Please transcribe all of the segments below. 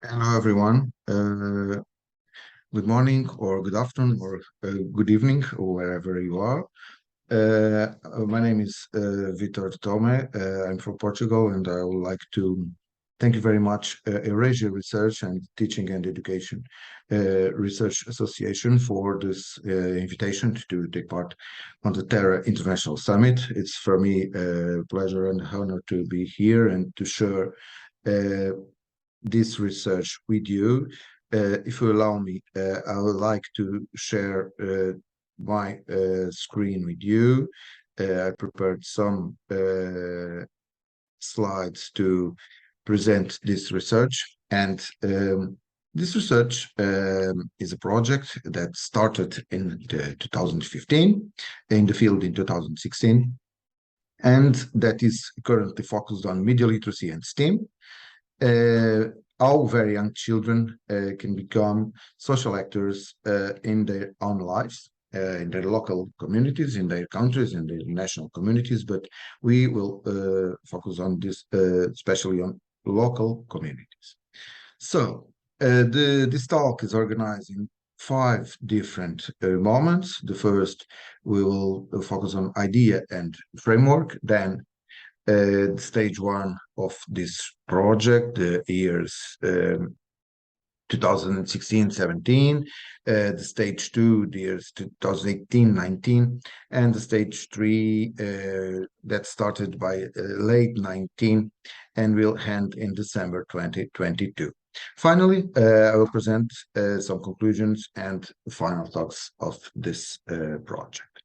Hello, everyone. Good morning, or good afternoon, or good evening, or wherever you are. My name is Vitor Tomé. I'm from Portugal, and I would like to thank you very much, Eurasia Research and Teaching and Education Research Association, for this invitation to take part on the Terra International Summit. It's for me a pleasure and honor to be here and to share uh, this research with you. If you allow me, I would like to share my screen with you. I prepared some slides to present this research, and this research is a project that started in 2015, in the field in 2016, and that is currently focused on media literacy and STEAM. uh, how very young children can become social actors in their own lives, in their local communities, in their countries, in their national communities. But we will focus on this, especially on local communities. So, this talk is organized in five different moments. The first, we will focus on idea and framework. Then stage one of this project, the years 2016-17, the stage two, the years 2018-19, and the stage three that started by late 19 and will end in December 2022. Finally, I will present some conclusions and final thoughts of this project.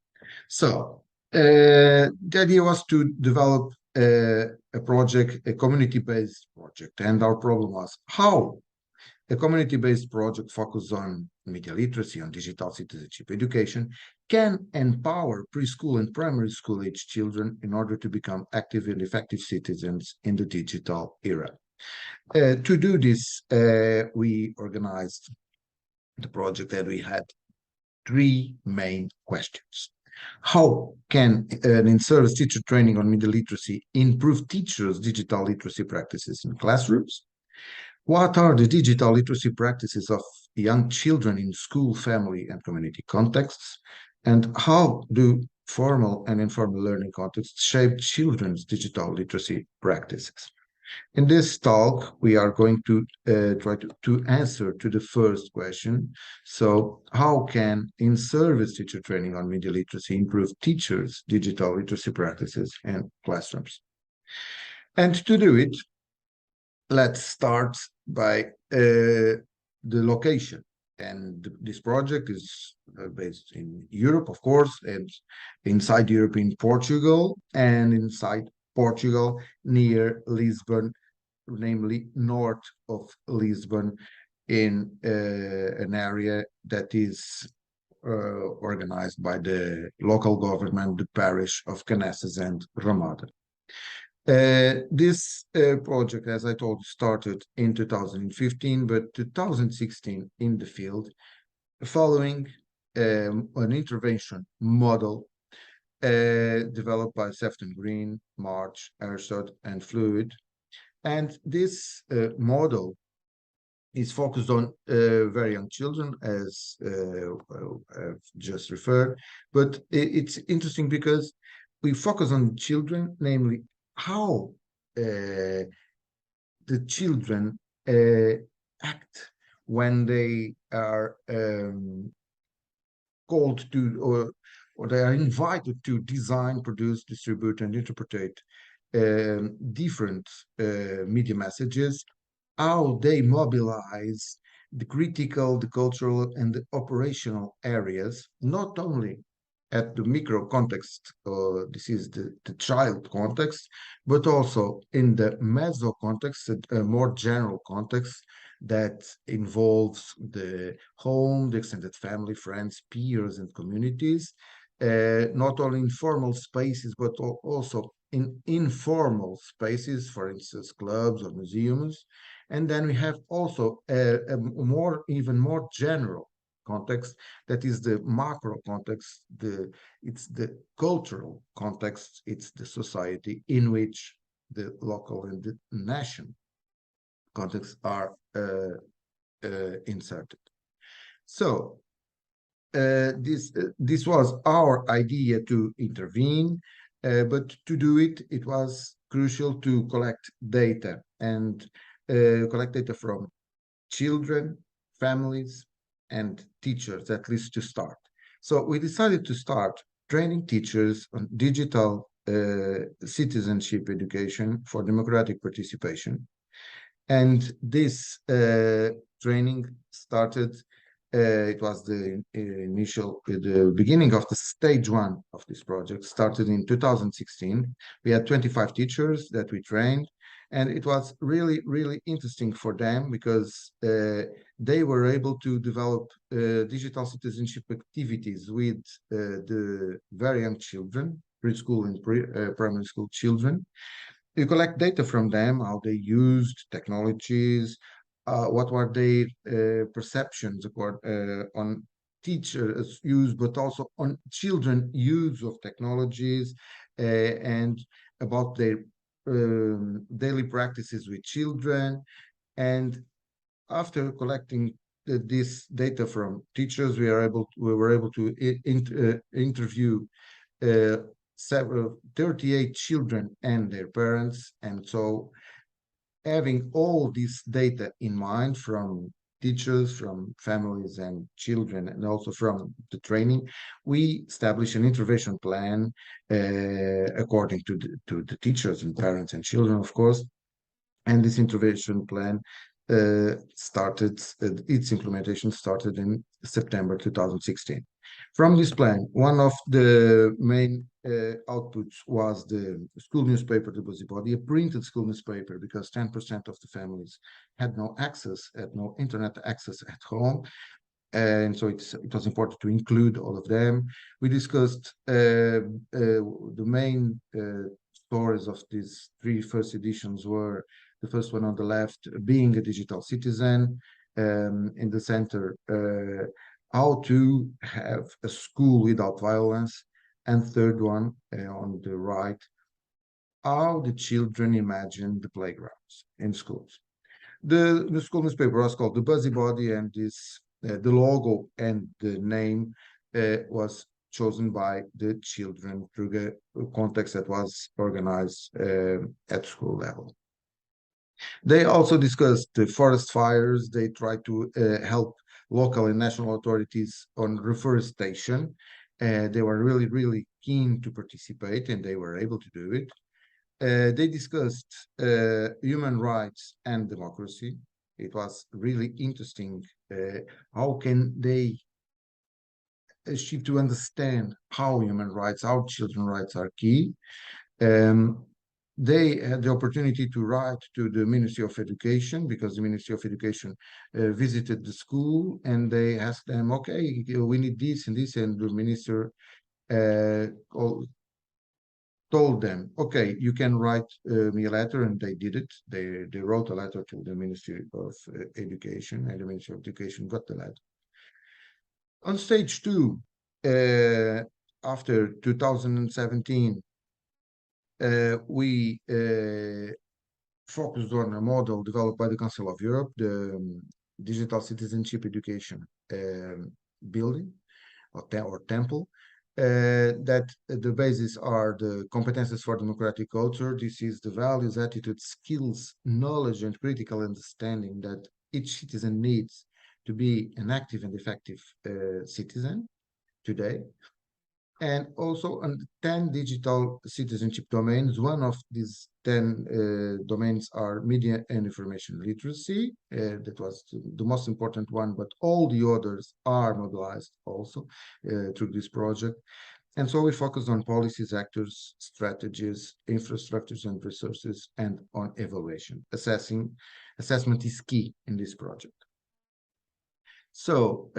So, the idea was to develop a project, a community-based project, and our problem was how a community-based project focused on media literacy, on digital citizenship education, can empower preschool and primary school age children in order to become active and effective citizens in the digital era. To do this, we organized the project, and we had three main questions. How can an in-service teacher training on media literacy improve teachers' digital literacy practices in classrooms? What are the digital literacy practices of young children in school, family, and community contexts? And how do formal and informal learning contexts shape children's digital literacy practices? In this talk, we are going to try to answer to the first question. So, how can in-service teacher training on media literacy improve teachers' digital literacy practices in classrooms? And to do it, let's start by the location. And this project is based in Europe, of course, and inside Europe in Portugal, and inside Portugal near Lisbon, namely north of Lisbon, in an area that is organized by the local government, the parish of Canesses and Ramada. This project, as I told you, started in 2015, but 2016 in the field, following an intervention model developed by Sefton Green, March, Ersod, and Fluid. And this model is focused on very young children, as I've just referred. But it's interesting because we focus on children, namely how the children act when they are called to, or they are invited to design, produce, distribute, and interpret different media messages, how they mobilize the critical, the cultural, and the operational areas, not only at the micro context, this is the child context, but also in the meso context, a more general context that involves the home, the extended family, friends, peers, and communities, not only in formal spaces, but also in informal spaces, for instance, clubs or museums. And then we have also a more, even more general context, that is the macro context, it's the cultural context, it's the society in which the local and the national contexts are inserted. So this was our idea to intervene, but to do it, it was crucial to collect data and collect data from children, families, and teachers, at least to start. So we decided to start training teachers on digital citizenship education for democratic participation. And this training started, it was the the beginning of the stage one of this project, started in 2016. We had 25 teachers that we trained, and it was really, really interesting for them because they were able to develop digital citizenship activities with the very young children, preschool and primary school children. You collect data from them, how they used technologies, what were their perceptions on teachers' use, but also on children use of technologies, and about their daily practices with children. And after collecting this data from teachers, we were able to interview uh, 38 children and their parents. And so having all this data in mind from teachers, from families and children, and also from the training, we established an intervention plan according to the teachers and parents and children, of course. And this intervention plan its implementation started in September 2016. From this plan, one of the main outputs was the school newspaper, the Busybody, a printed school newspaper, because 10% of the families had no internet access at home. And so it was important to include all of them. We discussed the main stories of these three first editions were the first one on the left, being a digital citizen, in the center, how to have a school without violence, and third one on the right, how the children imagine the playgrounds in schools. The school newspaper was called the Busybody, and the logo and the name was chosen by the children through the context that was organized at school level. They also discussed the forest fires. They tried to help local and national authorities on reforestation. They were really, really keen to participate, and they were able to do it. They discussed human rights and democracy. It was really interesting. How can they achieve to understand how human rights, how children's rights are key? Um, they had the opportunity to write to the Ministry of Education, because the Ministry of Education visited the school, and they asked them, okay, we need this and this, and the minister told them, okay, you can write me a letter, and they did it. They wrote a letter to the Ministry of Education, and the Ministry of Education got the letter. On stage two, after 2017, we focused on a model developed by the Council of Europe, the Digital Citizenship Education building or temple. That the basis are the competences for democratic culture. This is the values, attitudes, skills, knowledge, and critical understanding that each citizen needs to be an active and effective citizen today. And also on 10 digital citizenship domains. One of these 10 domains are media and information literacy. That was the most important one, but all the others are mobilized also through this project. And so we focus on policies, actors, strategies, infrastructures and resources, and on evaluation. Assessment is key in this project. So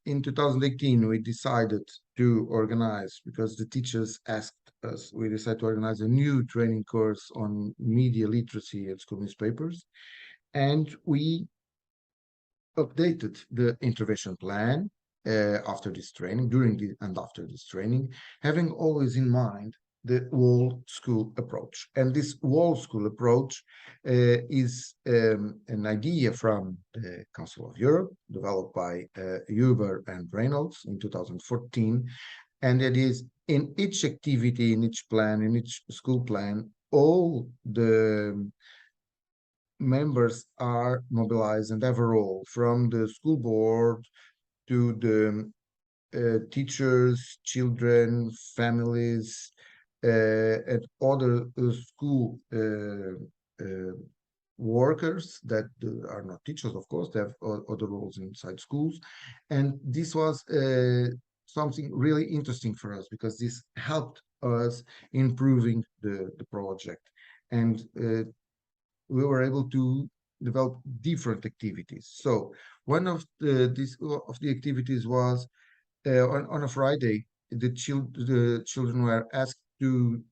in 2018, we decided to organize, because the teachers asked us, we decided to organize a new training course on media literacy at school newspapers. And we updated the intervention plan after this training, and after this training, having always in mind the whole school approach. And this whole school approach is an idea from the Council of Europe, developed by Huber and Reynolds in 2014. And it is in each activity, in each plan, in each school plan, all the members are mobilized and have a role, from the school board to the teachers, children, families, and other school workers that are not teachers, of course, they have other roles inside schools. And this was something really interesting for us, because this helped us improving the project. And we were able to develop different activities. So one of the activities was on a Friday, the children were asked to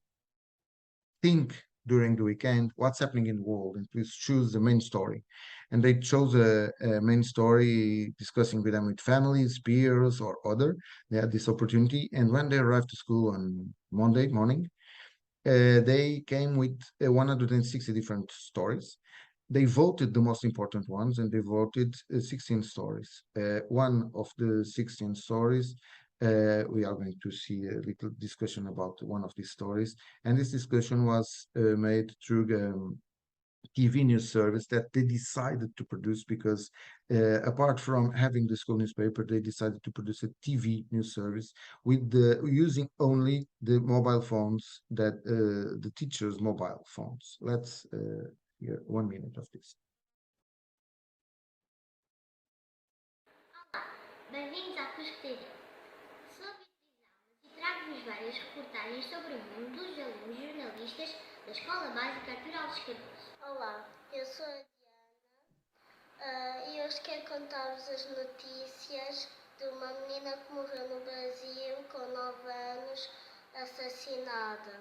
think during the weekend what's happening in the world, and please choose the main story. And they chose a main story, discussing with them with families, peers, or other. They had this opportunity, and when they arrived to school on Monday morning, they came with 160 different stories. They voted the most important ones, and they voted 16 stories. One of the 16 stories, we are going to see a little discussion about one of these stories. And this discussion was made through TV news service that they decided to produce, because apart from having the school newspaper, they decided to produce a TV news service with using only the mobile phones, that the teachers' mobile phones. Let's hear 1 minute of this. Bem-vindos à Cusqueira. Sou Vitor e trago-vos várias reportagens sobre o mundo dos alunos jornalistas da Escola Básica Artur Alves Cardoso. Olá, eu sou a Diana e hoje quero contar-vos as notícias de uma menina que morreu no Brasil com 9 anos, assassinada.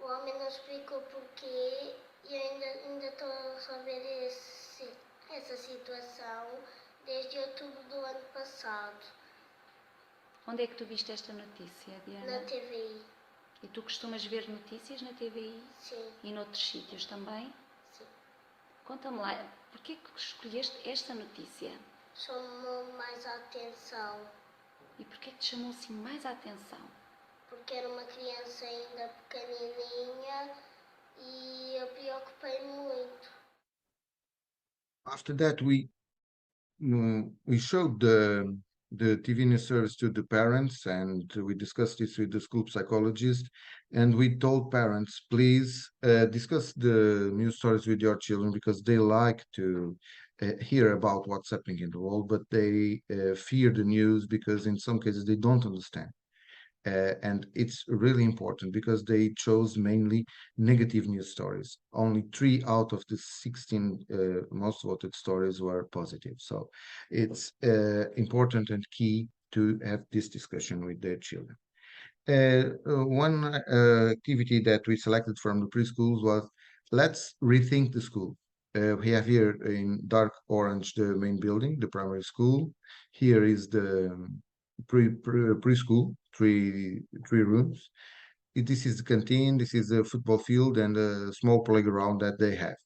O homem não explicou porquê e eu ainda estou a resolver essa situação desde outubro do ano passado. Onde é que tu viste esta notícia, Diana? Na TVI. E tu costumas ver notícias na TVI? Sim. E noutros sítios também? Sim. Conta-me lá, porquê que escolheste esta notícia? Chamou mais a atenção. E porquê que te chamou assim mais a atenção? Porque era uma criança ainda pequenininha e eu preocupei muito. After that, we showed the TV news service to the parents, and we discussed this with the school psychologist, and we told parents, please discuss the news stories with your children, because they like to hear about what's happening in the world, but they fear the news because in some cases they don't understand. And it's really important, because they chose mainly negative news stories. Only 3 out of the 16 most voted stories were positive. So it's important and key to have this discussion with their children. One activity that we selected from the preschools was, let's rethink the school. We have here in dark orange the main building, the primary school. Here is the preschool, three rooms. This is the canteen, this is the football field, and a small playground that they have.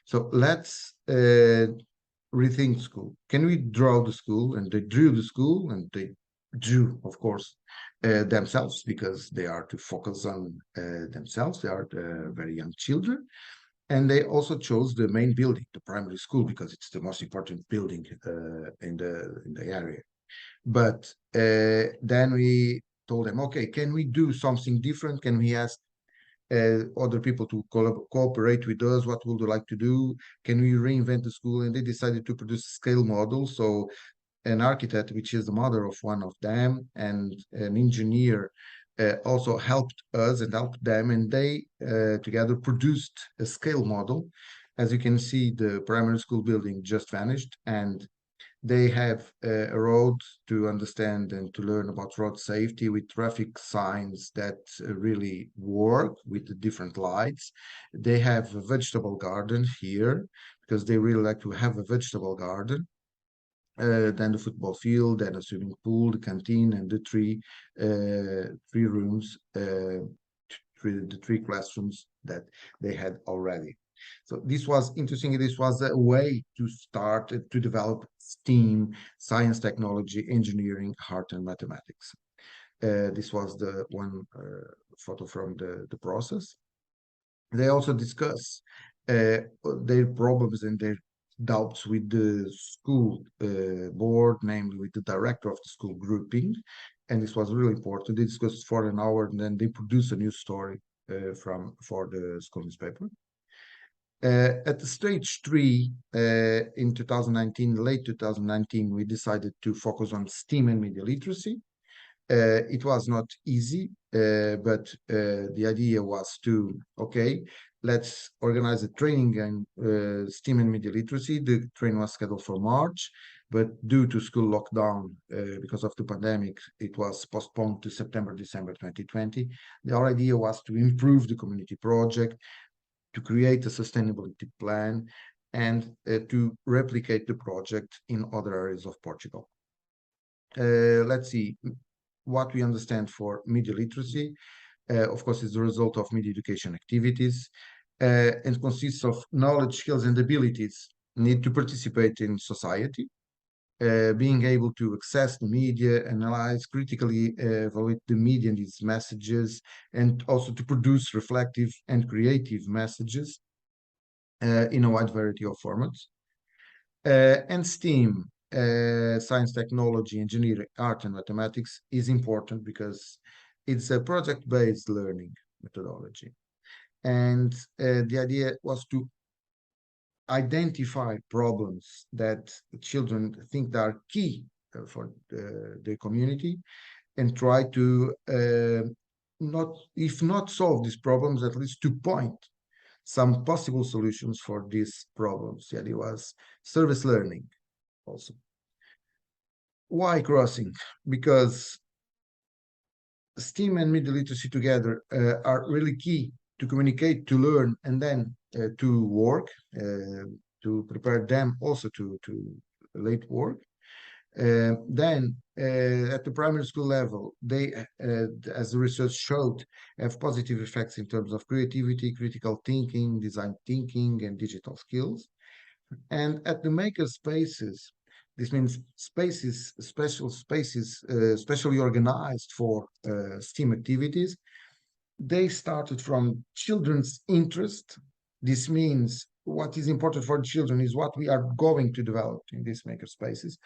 So let's rethink school. Can we draw the school? And they drew the school, and they drew, of course, themselves, because they are to focus on themselves. They are very young children. And they also chose the main building, the primary school, because it's the most important building in the area. But then we told them, okay, can we do something different? Can we ask other people to cooperate with us? What would you like to do? Can we reinvent the school? And they decided to produce scale models. So an architect, which is the mother of one of them, and an engineer also helped us and helped them, and they together produced a scale model. As you can see, the primary school building just vanished, and they have a road to understand and to learn about road safety with traffic signs that really work with the different lights. They have a vegetable garden here, because they really like to have a vegetable garden. Then the football field, then a swimming pool, the canteen, and the three rooms the three classrooms that they had already. So this was interesting. This was a way to start to develop STEAM, science, technology, engineering, art, and mathematics. This was the one photo from the process. They also discuss their problems and their doubts with the school board, namely with the director of the school grouping. And this was really important. They discussed for an hour and then they produced a new story for the school newspaper. At the stage three in 2019, late 2019, we decided to focus on STEAM and media literacy. It was not easy, but the idea was to, okay, let's organize a training in STEAM and media literacy. The training was scheduled for March, but due to school lockdown, because of the pandemic, it was postponed to September, December 2020. Our idea was to improve the community project, to create a sustainability plan, and to replicate the project in other areas of Portugal. Let's see what we understand for media literacy. Of course, is the result of media education activities and consists of knowledge, skills, and abilities need to participate in society, being able to access the media, analyze, critically evaluate the media and its messages, and also to produce reflective and creative messages in a wide variety of formats. And STEAM, science, technology, engineering, art, and mathematics is important because it's a project-based learning methodology. And the idea was to identify problems that children think that are key for the community and try to not, if not solve these problems, at least to point some possible solutions for these problems. The idea was service learning also. Why crossing? Because STEAM and media literacy together are really key to communicate, to learn, and then to work, to prepare them also to late work. Then at the primary school level, they, as the research showed, have positive effects in terms of creativity, critical thinking, design thinking, and digital skills. And at the maker spaces, this means spaces, special spaces, specially organized for STEAM activities. They started from children's interest. This means what is important for children is what we are going to develop in these maker spaces,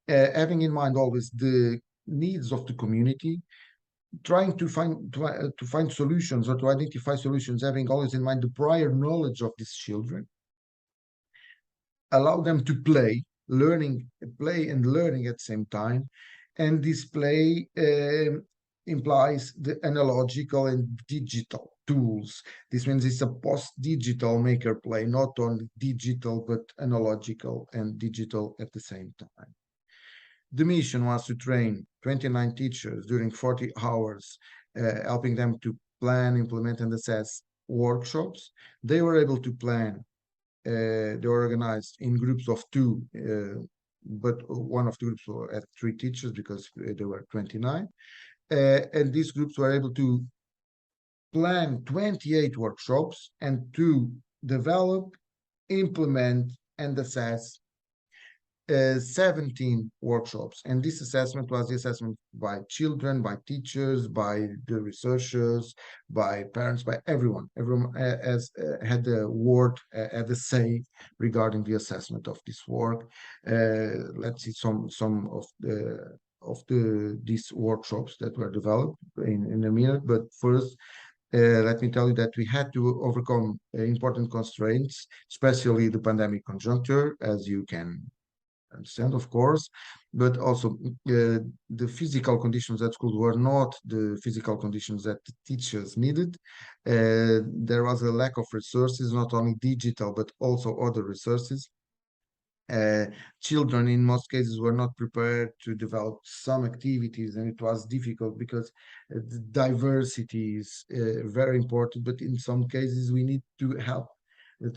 having in mind always the needs of the community, trying to find solutions or to identify solutions, having always in mind the prior knowledge of these children, allow them to play and learning at the same time. And this play implies the analogical and digital tools. This means it's a post-digital maker play, not only digital, but analogical and digital at the same time. The mission was to train 29 teachers during 40 hours, helping them to plan, implement, and assess workshops. They were able to plan. They were organized in groups of two, but one of the groups had 3 teachers because there were 29. And these groups were able to plan 28 workshops and to develop, implement, and assess 17 workshops. And this assessment was the assessment by children, by teachers, by the researchers, by parents, by everyone. Everyone has had a word, had a say regarding the assessment of this work. Let's see some of these workshops that were developed in a minute. But first, let me tell you that we had to overcome important constraints, especially the pandemic conjuncture, as you can understand, of course, but also the physical conditions at school were not the physical conditions that the teachers needed. There was a lack of resources, not only digital, but also other resources. Children in most cases were not prepared to develop some activities, and it was difficult because the diversity is very important, but in some cases we need to help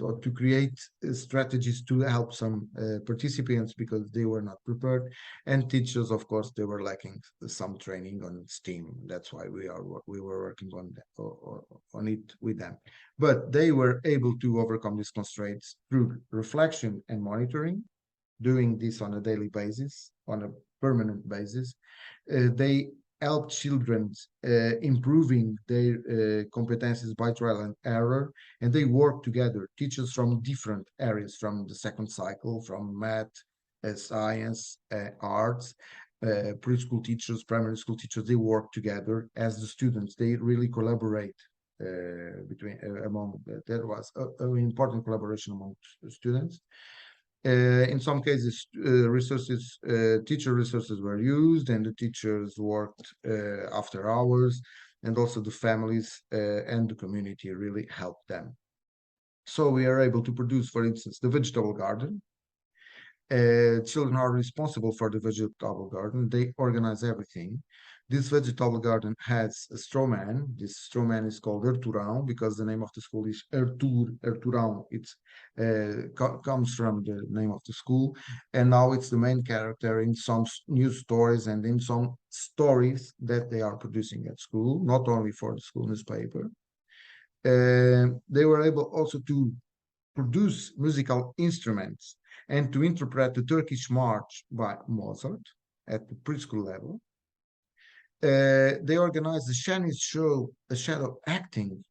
or to create strategies to help some participants because they were not prepared, and teachers, of course, they were lacking some training on STEAM. That's why we were working on it with them. But they were able to overcome these constraints through reflection and monitoring, doing this on a daily basis, on a permanent basis. They help children improving their competencies by trial and error, and they work together. Teachers from different areas, from the second cycle, from math, science, arts, preschool teachers, primary school teachers, they work together as the students. They really collaborate among. There was an important collaboration among students. In some cases, teacher resources were used, and the teachers worked after hours, and also the families and the community really helped them. So we are able to produce, for instance, the vegetable garden. Children are responsible for the vegetable garden. They organize everything. This vegetable garden has a straw man. This straw man is called Arturão because the name of the school is Arturão. It comes from the name of the school, and now it's the main character in some news stories and in some stories that they are producing at school, not only for the school newspaper. They were able also to produce musical instruments and to interpret the Turkish March by Mozart at the preschool level. They organized a Chinese show, a shadow acting,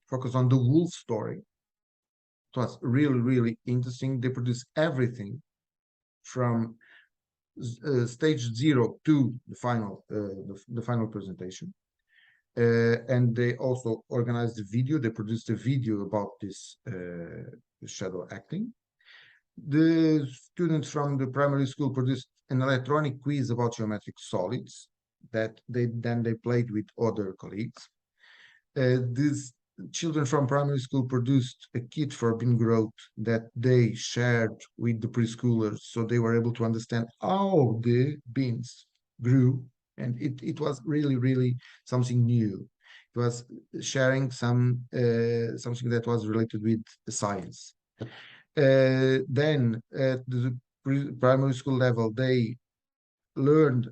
focused on the wolf story. It was really, really interesting. They produced everything from stage 0 to the final presentation. And they also organized the video. They produced a video about this shadow acting. The students from the primary school produced an electronic quiz about geometric solids that they played with other colleagues. These children from primary school produced a kit for bean growth that they shared with the preschoolers, so they were able to understand how the beans grew, and it was really, really something new. It was sharing something that was related with science. Then at the primary school level, they learned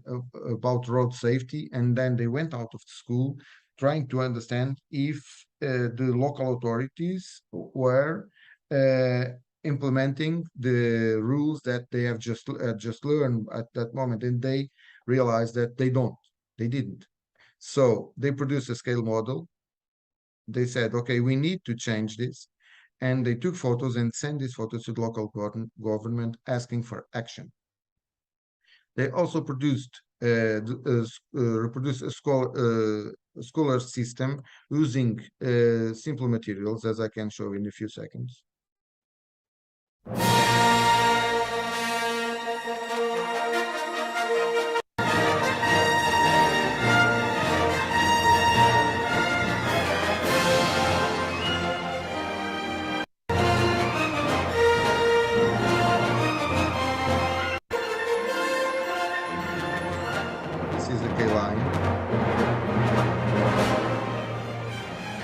about road safety, and then they went out of the school trying to understand if the local authorities were implementing the rules that they have just learned at that moment, and they realized that they didn't. So they produced a scale model. They said, okay, we need to change this. And they took photos and sent these photos to the local government asking for action. They also reproduced a scholar system using simple materials, as I can show in a few seconds. This is the K line,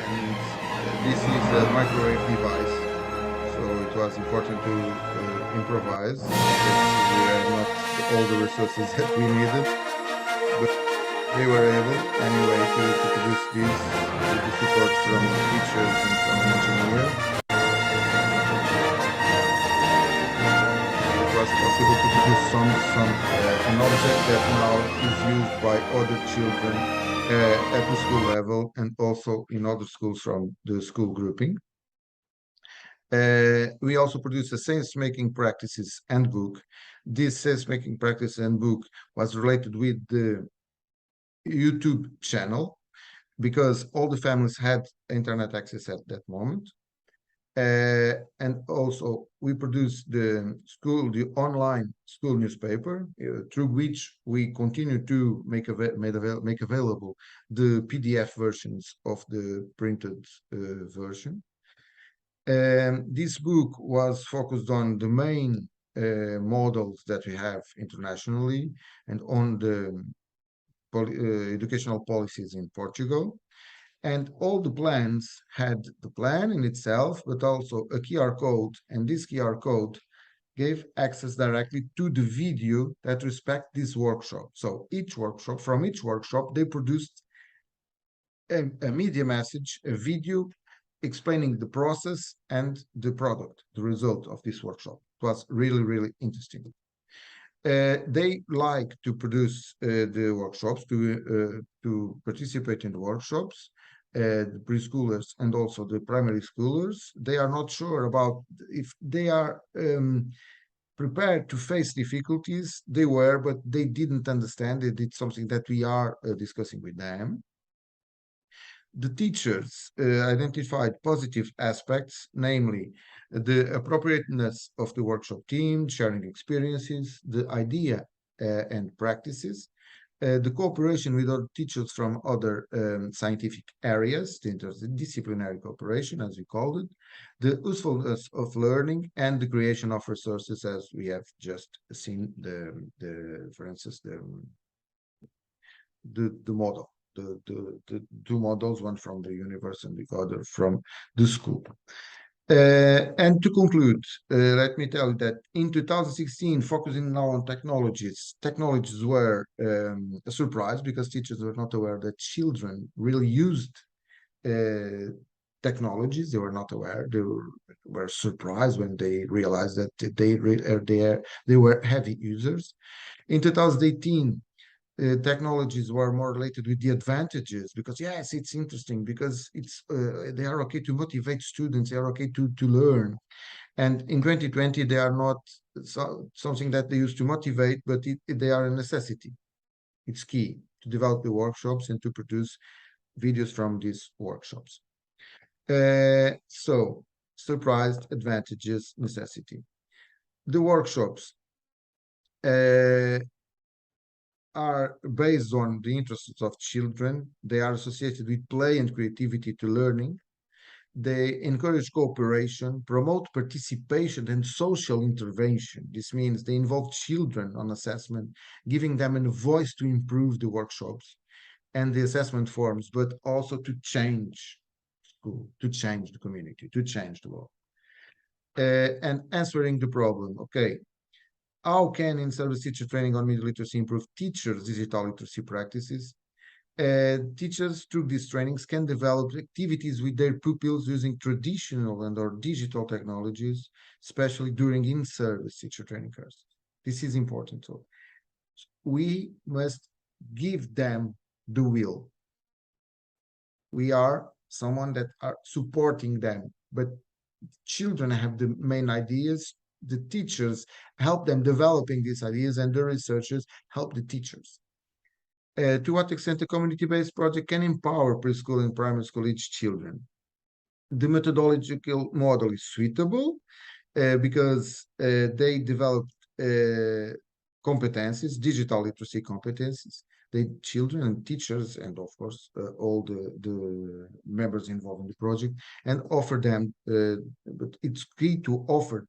and this is a microwave device. So it was important to improvise because we had not all the resources that we needed, but they were able anyway to produce this with the support from teachers and from an engineer. It was possible to produce an object that now is used by other children at the school level and also in other schools from the school grouping. We also produced a sense-making practices handbook. This sense-making practice handbook was related with the YouTube channel because all the families had internet access at that moment. And also we produced the online school newspaper through which we continue to make available the PDF versions of the printed version. This book was focused on the main models that we have internationally and on the educational policies in Portugal. And all the plans had the plan in itself, but also a QR code. And this QR code gave access directly to the video that respect this workshop. So from each workshop, they produced a media message, a video explaining the process and the product, the result of this workshop. It was really, really interesting. They like to produce the workshops, to participate in the workshops, the preschoolers and also the primary schoolers. They are not sure about if they are prepared to face difficulties. They were, but they didn't understand it. It's something that we are discussing with them. The teachers identified positive aspects, namely the appropriateness of the workshop team, sharing experiences, the idea and practices, the cooperation with other teachers from other scientific areas, the interdisciplinary cooperation, as we called it, the usefulness of learning, and the creation of resources, as we have just seen, for instance, the model. The two models, one from the university and the other from the school. And to conclude, let me tell you that in 2016, focusing now on technologies were a surprise because teachers were not aware that children really used technologies. They were not aware. They were surprised when they realized that they were heavy users. In 2018, technologies were more related with the advantages because yes, it's interesting because they are okay to motivate students, they are okay to learn. And in 2020 they are not something that they used to motivate, but they are a necessity. It's key to develop the workshops and to produce videos from these workshops. So surprised, advantages, necessity. The workshops are based on the interests of children. They are associated with play and creativity to learning. They encourage cooperation, promote participation and social intervention. This means they involve children on assessment, giving them a voice to improve the workshops and the assessment forms, but also to change school, to change the community, to change the world. And answering the problem, okay, how can in-service teacher training on media literacy improve teachers' digital literacy practices? Teachers through these trainings can develop activities with their pupils using traditional and or digital technologies, especially during in-service teacher training courses. This is important. So we must give them the will. We are someone that are supporting them, but children have the main ideas. The teachers help them developing these ideas, and the researchers help the teachers. To what extent a community-based project can empower preschool and primary school age children? The methodological model is suitable because they developed competencies, digital literacy competencies. The children and teachers, and of course all the members involved in the project, and offer them. But it's key to offer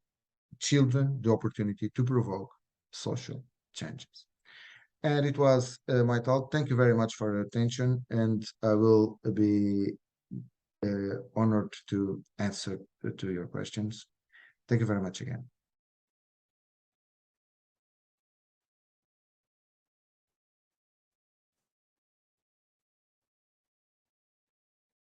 children the opportunity to provoke social changes. And it was my talk. Thank you very much for your attention, and I will be honored to answer to your questions. Thank you very much again.